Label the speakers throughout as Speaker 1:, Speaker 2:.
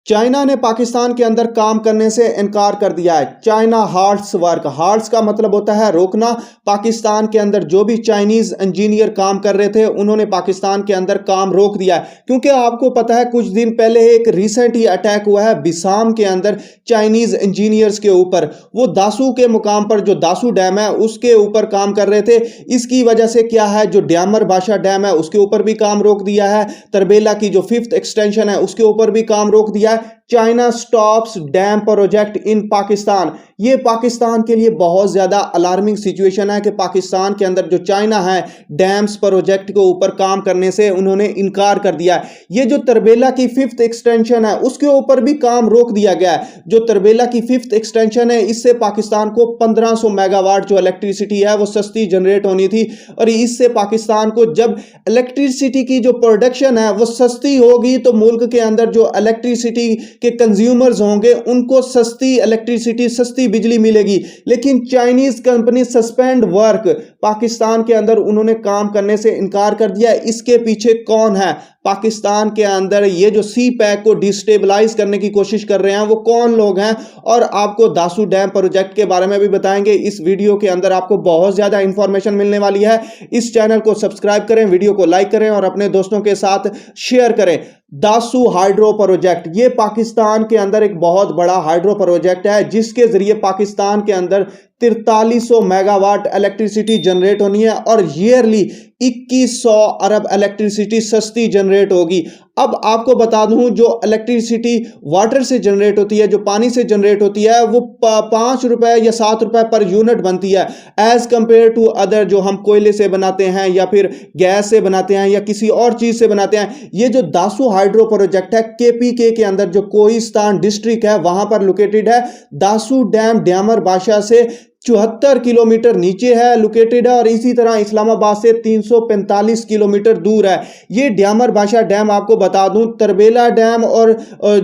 Speaker 1: China ने पाकिस्तान के अंदर काम करने से इनकार कर दिया है। चाइना हाल्ट्स वर्क, हाल्ट्स का मतलब होता है रोकना। पाकिस्तान के अंदर जो भी चाइनीज इंजीनियर काम कर रहे थे उन्होंने पाकिस्तान के अंदर काम रोक दिया है, क्योंकि आपको पता है कुछ दिन पहले एक रिसेंट ही अटैक हुआ है बिसाम के अंदर चाइनीज इंजीनियर्स के ऊपर। वो दासू के मुकाम पर जो दासू डैम है उसके ऊपर काम कर रहे थे। इसकी वजह से क्या है, जो ड्यामर बाशा डैम है उसके ऊपर भी काम रोक दिया है। तरबेला की जो 5th एक्सटेंशन है उसके ऊपर भी काम रोक दिया है। China stops dam project in Pakistan. ये पाकिस्तान के लिए बहुत ज्यादा अलार्मिंग सिचुएशन है कि पाकिस्तान के अंदर जो चाइना है डैम्स प्रोजेक्ट के ऊपर काम करने से उन्होंने इनकार कर दिया है। ये जो तरबेला की 5th एक्सटेंशन है उसके ऊपर भी काम रोक दिया गया है। जो तरबेला की 5th एक्सटेंशन है इससे पाकिस्तान को 1500 मेगावाट जो इलेक्ट्रिसिटी है वो सस्ती जनरेट होनी थी, और इससे पाकिस्तान को जब इलेक्ट्रिसिटी की जो प्रोडक्शन है वो सस्ती होगी तो मुल्क के अंदर जो इलेक्ट्रिसिटी के कंज्यूमर्स होंगे उनको सस्ती इलेक्ट्रिसिटी, सस्ती बिजली मिलेगी। लेकिन Chinese company suspend work, Pakistan के अंदर उन्होंने काम करने से इनकार कर दिया। इसके पीछे कौन है? पाकिस्तान के अंदर ये जो सी पैक को डिस्टेबलाइज करने की कोशिश कर रहे हैं वो कौन लोग हैं, और आपको दासू डैम प्रोजेक्ट के बारे में भी बताएंगे। इस वीडियो के अंदर आपको बहुत ज्यादा इंफॉर्मेशन मिलने वाली है। इस चैनल को सब्सक्राइब करें, वीडियो को लाइक करें और अपने दोस्तों के साथ शेयर करें। दासू हाइड्रो प्रोजेक्ट, ये पाकिस्तान के अंदर एक बहुत बड़ा हाइड्रो प्रोजेक्ट है जिसके जरिए पाकिस्तान के अंदर 4300 मेगावाट इलेक्ट्रिसिटी जनरेट होनी है और ईयरली 2100 अरब इलेक्ट्रिसिटी सस्ती जनरेट होगी। अब आपको बता दूं, जो इलेक्ट्रिसिटी वाटर से जनरेट होती है, जो पानी से जनरेट होती है, वो 5 रुपए या 7 रुपए पर यूनिट बनती है, एज कंपेयर टू अदर जो हम कोयले से बनाते हैं या फिर गैस से बनाते हैं या किसी और चीज से बनाते हैं। ये जो दासू हाइड्रो प्रोजेक्ट है केपीके के अंदर जो कोहिस्तान डिस्ट्रिक्ट है वहां पर लोकेटेड है। दासू डैम ड्यामर बाशा से 74 किलोमीटर नीचे है लोकेटेड है, और इसी तरह इस्लामाबाद से 345 किलोमीटर दूर है। ये ड्यामर बाशा डैम आपको बता दूं तरबेला डैम और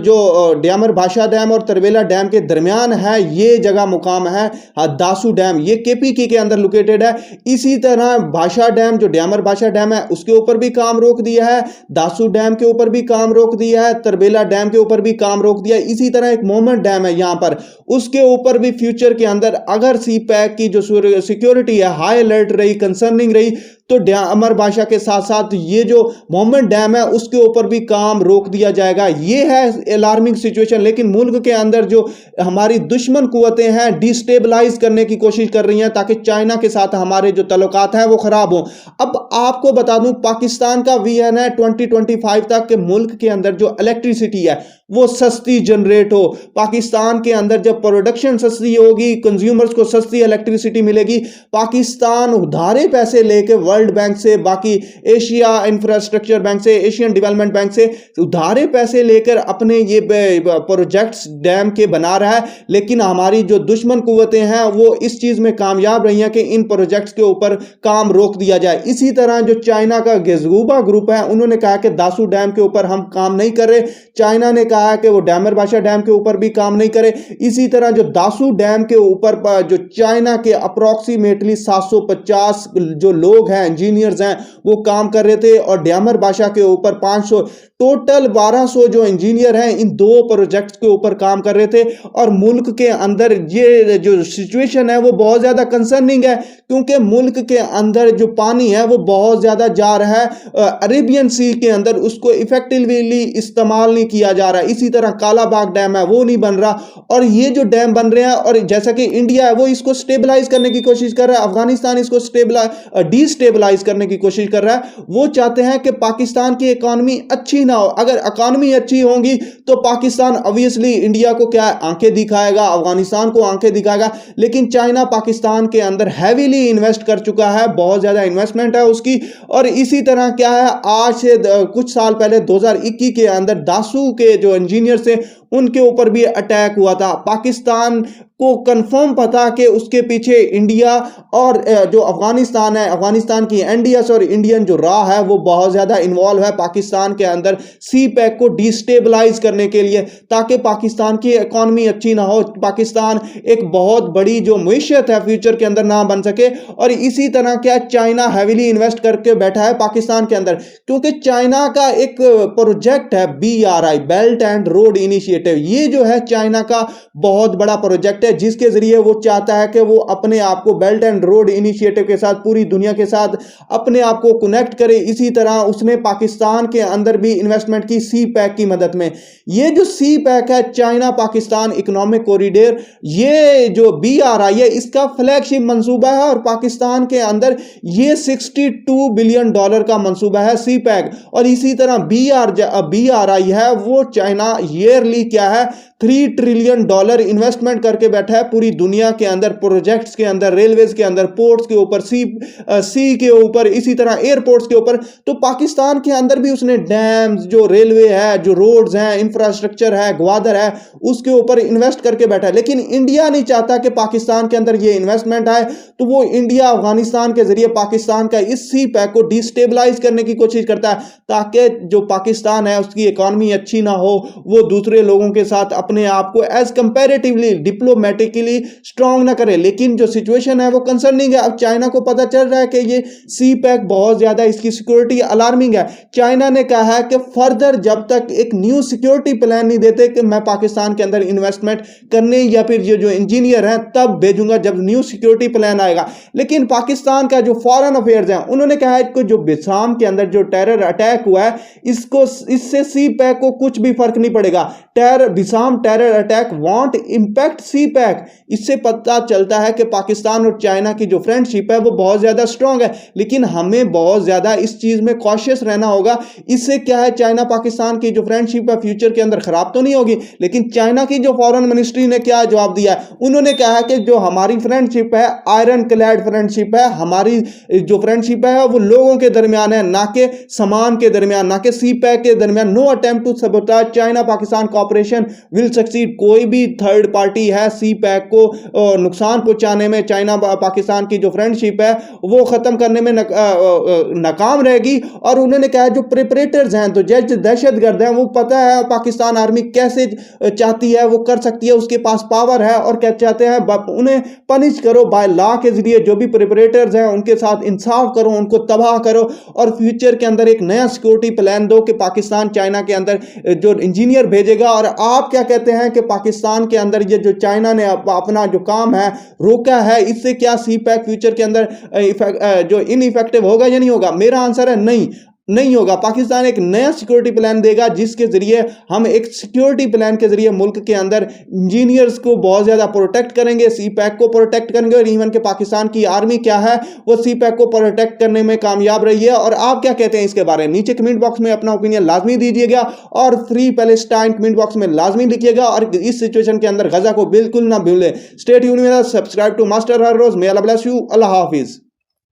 Speaker 1: जो ड्यामर बाशा डैम और तरबेला डैम के दरमियान है, ये जगह मुकाम है दासू डैम। ये केपीके के अंदर लोकेटेड है। इसी तरह बाशा डैम जो ड्यामर बाशा डैम है उसके ऊपर भी काम रोक दिया है, दासू डैम के ऊपर भी काम रोक दिया है, तरबेला डैम के ऊपर भी काम रोक दिया है। इसी तरह एक मोमेंट डैम है यहां पर, उसके ऊपर भी फ्यूचर के अंदर अगर सी पैक की जो सिक्योरिटी है हाई अलर्ट रही, कंसर्निंग रही, तो ड्यामर बाशा के साथ साथ ये जो मोमेंट डैम है उसके ऊपर भी काम रोक दिया जाएगा। ये है अलार्मिंग सिचुएशन। लेकिन मुल्क के अंदर जो हमारी दुश्मन कुव्वतें हैं डिस्टेबलाइज करने की कोशिश कर रही हैं ताकि चाइना के साथ हमारे जो तल्लुकात हैं वो खराब हो। अब आपको बता दूं, पाकिस्तान का विजन है 2025 तक के मुल्क के अंदर जो इलेक्ट्रिसिटी है वो सस्ती जनरेट हो। पाकिस्तान के अंदर जब प्रोडक्शन सस्ती होगी, कंज्यूमर्स को सस्ती इलेक्ट्रिसिटी मिलेगी, पाकिस्तान उधारे पैसे लेके वर्ल्ड बैंक से, बाकी एशिया इंफ्रास्ट्रक्चर बैंक से, एशियन डेवलपमेंट बैंक से उधारे पैसे लेकर अपने ये प्रोजेक्ट्स डैम के बना रहा है। लेकिन हमारी जो दुश्मन कुव्वतें हैं वो इस चीज में कामयाब रही हैं कि इन प्रोजेक्ट्स के ऊपर काम रोक दिया जाए। इसी तरह जो चाइना का गेज़गुबा ग्रुप है उन्होंने कहा कि दासू डैम के ऊपर हम काम नहीं कर रहे। चाइना ने कहा कि वो ड्यामर बाशा डैम के ऊपर भी काम नहीं करे। इसी तरह जो दासू डैम के ऊपर जो चाइना के अप्रोक्सीमेटली 750 जो लोग हैं, इंजीनियर्स हैं, वो काम कर रहे थे, और ड्यामर बाशा के ऊपर 500, टोटल 1200 जो इंजीनियर हैं इन दो प्रोजेक्ट्स के ऊपर काम कर रहे थे। और मुल्क के अंदर ये जो सिचुएशन है वो बहुत ज्यादा कंसर्निंग है, क्योंकि मुल्क के अंदर जो पानी है वो बहुत ज्यादा जा रहा है अरेबियन सी के अंदर, उसको इफेक्टिवली इस्तेमाल नहीं किया जा रहा है। इसी तरह कालाबाग डैम है वो नहीं बन रहा, और ये जो डैम बन रहे हैं, और जैसा कि इंडिया है वो इसको स्टेबलाइज करने की कोशिश कर रहा है, अफगानिस्तान इसको डिस्टेबलाइज करने की कोशिश कर रहा है। वो चाहते हैं कि पाकिस्तान की इकोनॉमी अच्छी ना हो। अगर इकोनॉमी अच्छी होगी तो पाकिस्तान ऑब्वियसली इंडिया को क्या आंखें दिखाएगा, अफगानिस्तान को आंखें दिखाएगा। लेकिन चाइना पाकिस्तान के अंदर हैवीली इन्वेस्ट कर चुका है, बहुत ज्यादा इन्वेस्टमेंट है उसकी। और इसी तरह क्या है, आज से कुछ साल पहले 2021 के अंदर दासू के जो इंजीनियर से उनके ऊपर भी अटैक हुआ था। पाकिस्तान को कंफर्म पता कि उसके पीछे इंडिया और जो अफगानिस्तान है, अफगानिस्तान की एनडीएस और इंडियन जो रॉ है वो बहुत ज़्यादा इन्वॉल्व है पाकिस्तान के अंदर सी पैक को डिस्टेबलाइज करने के लिए, ताकि पाकिस्तान की इकॉनमी अच्छी ना हो, पाकिस्तान एक बहुत बड़ी जो मईशत है फ्यूचर के अंदर ना बन सके। और इसी तरह क्या चाइना हैवीली इन्वेस्ट करके बैठा है पाकिस्तान के अंदर, क्योंकि चाइना का एक प्रोजेक्ट है BRI, belt and road initiative. ये जो है चाइना का बहुत बड़ा प्रोजेक्ट है जिसके जरिए वो चाहता है कि वो अपने आप को बेल्ट एंड रोड इनिशिएटिव के साथ पूरी दुनिया के साथ अपने आप को कनेक्ट करे। इसी तरह उसने पाकिस्तान के अंदर भी इन्वेस्टमेंट की सी पैक की मदद में। ये जो सी पैक है चाइना पाकिस्तान इकोनॉमिक कॉरिडोर, ये जो BRI है इसका फ्लैगशिप मंसूबा है और पाकिस्तान के अंदर ये $62 बिलियन का मंसूबा है सी पैक। और इसी तरह BRI है वो चाइना ईयरली क्या है $3 ट्रिलियन इन्वेस्टमेंट करके बैठा है पूरी दुनिया के अंदर, प्रोजेक्ट्स के अंदर, रेलवेज के अंदर, पोर्ट्स के ऊपर, सी के ऊपर, इसी तरह एयरपोर्ट्स के ऊपर। तो पाकिस्तान के अंदर भी उसने डैम्स, जो रेलवे है, जो रोड्स हैं, इंफ्रास्ट्रक्चर है, ग्वादर है, उसके ऊपर इन्वेस्ट करके बैठा है। लेकिन इंडिया नहीं चाहता कि पाकिस्तान के अंदर ये इन्वेस्टमेंट आए, तो वो इंडिया अफगानिस्तान के जरिए पाकिस्तान का इस सी पैक को डिस्टेबलाइज करने की कोशिश करता है, ताकि जो पाकिस्तान है उसकी इकॉनमी अच्छी ना हो, वो दूसरे लोगों के साथ अपने आप को एज कंपैरेटिवली डिप्लोमेटिकली स्ट्रांग ना करे। लेकिन जो सिचुएशन है वो कंसर्निंग है। अब चाइना को पता चल रहा है कि ये सी पैक बहुत ज्यादा इसकी सिक्योरिटी अलार्मिंग है। चाइना ने कहा है कि फर्दर जब तक एक न्यू सिक्योरिटी प्लान नहीं देते कि मैं पाकिस्तान के अंदर इन्वेस्टमेंट करने या फिर ये जो इंजीनियर हैं तब भेजूंगा जब न्यू सिक्योरिटी प्लान आएगा। लेकिन पाकिस्तान का जो फॉरेन अफेयर्स है उन्होंने कहा है कि जो बिसाम के अंदर जो टेरर अटैक हुआ है इससे सी पैक को कुछ भी फर्क नहीं पड़ेगा। बिसाम टेरर अटैक वॉन्ट इंपैक्ट सी पैक। इससे पता चलता है कि पाकिस्तान और चाइना की जो फ्रेंडशिप है वो बहुत ज्यादा स्ट्रांग है, लेकिन हमें बहुत ज्यादा इस चीज में कॉशियस रहना होगा। इससे क्या है, चाइना पाकिस्तान की जो फ्रेंडशिप है फ्यूचर के अंदर खराब तो नहीं होगी। लेकिन चाइना की जो फॉरेन मिनिस्ट्री ने क्या जवाब दिया है, उन्होंने कहा कि जो हमारी फ्रेंडशिप है आयरन क्लैड फ्रेंडशिप है, हमारी जो फ्रेंडशिप है वो लोगों के दरमियान है, ना कि सामान के दरमियान, ना कि सी पैक के दरमियान। No attempt to sabotage China Pakistan cooperation will succeed. कोई भी थर्ड पार्टी है सी पैक को नुकसान पहुंचाने में, चाइना पाकिस्तान की जो फ्रेंडशिप है वो खत्म करने में नाकाम रहेगी। और उन्होंने कहा जो प्रिपरेटर्स हैं, तो दहशतगर्द हैं, वो पता है पाकिस्तान आर्मी कैसे चाहती है वो कर सकती है, उसके पास पावर है और क्या चाहते हैं उन्हें पनिश करो बाय लॉ के जरिए। जो भी प्रिपरेटर्स हैं उनके साथ इंसाफ करो, उनको तबाह करो और फ्यूचर के अंदर एक नया सिक्योरिटी प्लान दो कि पाकिस्तान चाइना के अंदर जो इंजीनियर भेजेगा। और आप क्या कहते हैं कि पाकिस्तान के अंदर ये जो चाइना ने अपना जो काम है रोका है, इससे क्या सी पैक फ्यूचर के अंदर जो इनइफेक्टिव होगा या नहीं होगा? मेरा आंसर है नहीं होगा। पाकिस्तान एक नया सिक्योरिटी प्लान देगा जिसके जरिए हम एक सिक्योरिटी प्लान के जरिए मुल्क के अंदर इंजीनियर्स को बहुत ज्यादा प्रोटेक्ट करेंगे, सी पैक को प्रोटेक्ट करेंगे। और इवन के पाकिस्तान की आर्मी क्या है वो सी पैक को प्रोटेक्ट करने में कामयाब रही है। और आप क्या कहते हैं इसके बारे में? नीचे कमेंट बॉक्स में अपना ओपिनियन लाजमी दीजिएगा और फ्री पैलेस्टाइन कमेंट बॉक्स में लाजमी लिखिएगा। और इस सिचुएशन के अंदर गजा को बिल्कुल ना भूलें। Stay tuned with us, subscribe to master हर रोज। May Allah bless you. Allah Hafiz.